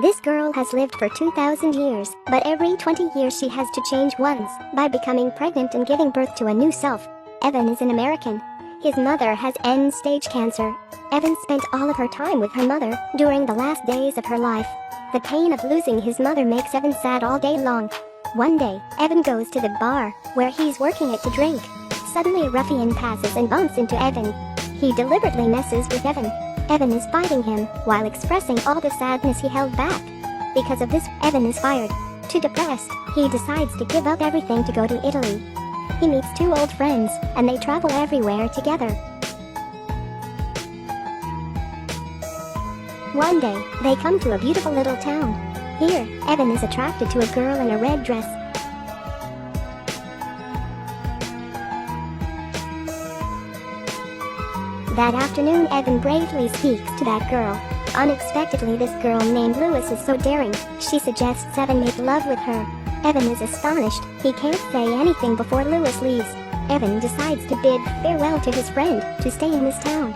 This girl has lived for 2,000 years, but every 20 years she has to change once, by becoming pregnant and giving birth to a new self. Evan is an American. His mother has end-stage cancer. Evan spent all of her time with her mother during the last days of her life. The pain of losing his mother makes Evan sad all day long. One day, Evan goes to the bar, where he's working it to drink. Suddenly a ruffian passes and bumps into Evan. He deliberately messes with Evan. Evan is fighting him, while expressing all the sadness he held back. Because of this, Evan is fired. Too depressed, he decides to give up everything to go to Italy. He meets two old friends, and they travel everywhere together. One day, they come to a beautiful little town. Here, Evan is attracted to a girl in a red dress. That afternoon, Evan bravely speaks to that girl. Unexpectedly, this girl named Louis is so daring, she suggests Evan make love with her. Evan is astonished, he can't say anything before Louis leaves. Evan decides to bid farewell to his friend, to stay in this town.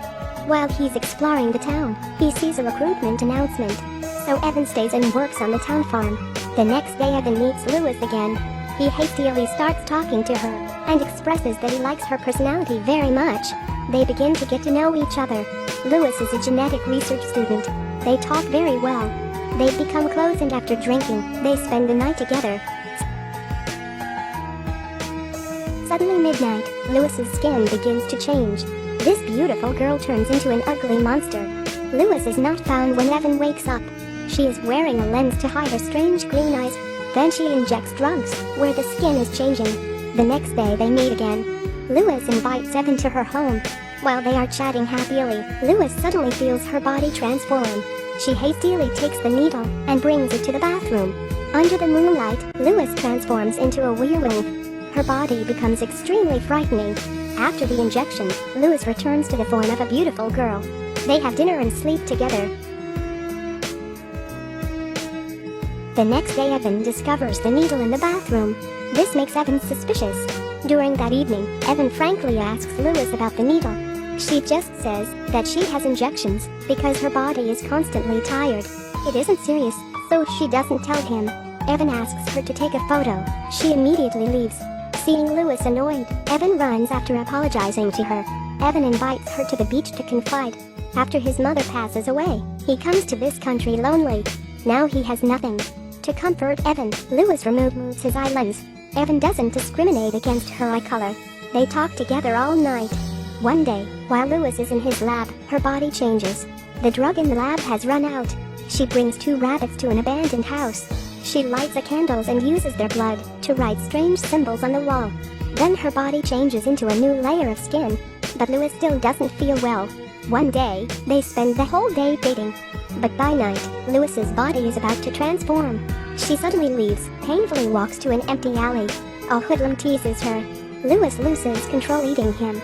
While he's exploring the town, he sees a recruitment announcement. So Evan stays and works on the town farm. The next day Evan meets Louis again. He hastily starts talking to her, and expresses that he likes her personality very much. They begin to get to know each other. Louis is a genetic research student. They talk very well. They become close, and after drinking, they spend the night together. Suddenly midnight, Louis's skin begins to change. This beautiful girl turns into an ugly monster. Louis is not found when Evan wakes up. She is wearing a lens to hide her strange green eyes. Then she injects drugs, where the skin is changing. The next day they meet again. Louis invites Evan to her home. While they are chatting happily, Louis suddenly feels her body transform. She hastily takes the needle and brings it to the bathroom. Under the moonlight, Louis transforms into a werewolf. Her body becomes extremely frightening. After the injection, Louis returns to the form of a beautiful girl. They have dinner and sleep together. The next day Evan discovers the needle in the bathroom. This makes Evan suspicious. During that evening, Evan frankly asks Louis about the needle. She just says that she has injections because her body is constantly tired. It isn't serious, so she doesn't tell him. Evan asks her to take a photo. She immediately leaves. Seeing Louis annoyed, Evan runs after apologizing to her. Evan invites her to the beach to confide. After his mother passes away, he comes to this country lonely. Now he has nothing. To comfort Evan, Louis removes his eye lens. Evan doesn't discriminate against her eye color. They talk together all night. One day, while Louis is in his lab, her body changes. The drug in the lab has run out. She brings two rabbits to an abandoned house. She lights the candles and uses their blood to write strange symbols on the wall. Then her body changes into a new layer of skin. But Louis still doesn't feel well. One day, they spend the whole day dating. But by night, Louis's body is about to transform. She suddenly leaves, painfully walks to an empty alley. A hoodlum teases her. Louis loses control, eating him.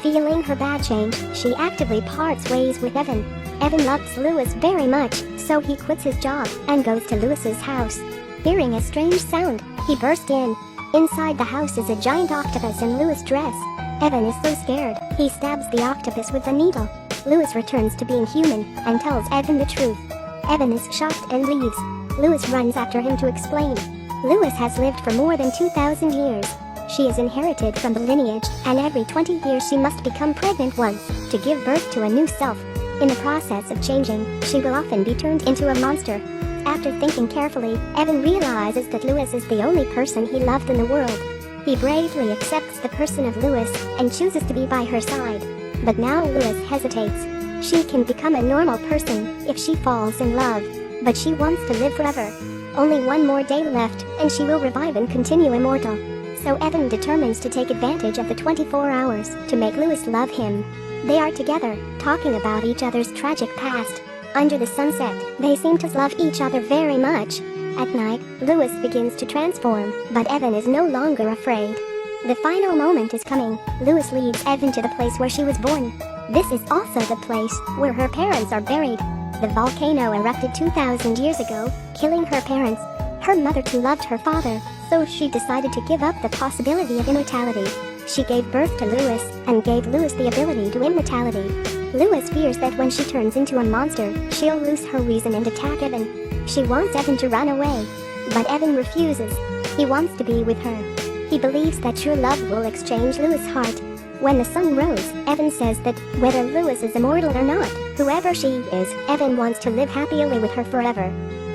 Feeling her bad change, she actively parts ways with Evan. Evan loves Louis very much, so he quits his job and goes to Louis's house. Hearing a strange sound, he burst in. Inside the house is a giant octopus in Louis' dress. Evan is so scared, he stabs the octopus with a needle. Louis returns to being human and tells Evan the truth. Evan is shocked and leaves. Louis runs after him to explain. Louis has lived for more than 2,000 years. She is inherited from the lineage, and every 20 years she must become pregnant once to give birth to a new self. In the process of changing, she will often be turned into a monster. After thinking carefully, Evan realizes that Louis is the only person he loved in the world. He bravely accepts the person of Louis and chooses to be by her side. But now Louis hesitates. She can become a normal person if she falls in love, but she wants to live forever. Only one more day left, and she will revive and continue immortal. So Evan determines to take advantage of the 24 hours to make Louis love him. They are together, talking about each other's tragic past. Under the sunset, they seem to love each other very much. At night, Louis begins to transform, but Evan is no longer afraid. The final moment is coming. Louis leads Evan to the place where she was born. This is also the place where her parents are buried. The volcano erupted 2,000 years ago, killing her parents. Her mother too loved her father, so she decided to give up the possibility of immortality. She gave birth to Louis, and gave Louis the ability to immortality. Louis fears that when she turns into a monster, she'll lose her reason and attack Evan. She wants Evan to run away, but Evan refuses. He wants to be with her. He believes that true love will exchange Louis' heart. When the sun rose, Evan says that whether Louis is immortal or not, whoever she is, Evan wants to live happily with her forever.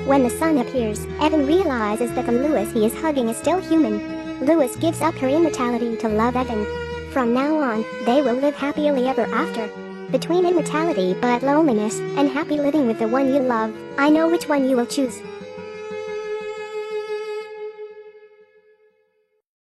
When the sun appears, Evan realizes that the Louis he is hugging is still human. Louis gives up her immortality to love Evan. From now on, they will live happily ever after. Between immortality but loneliness and happy living with the one you love, I know which one you will choose.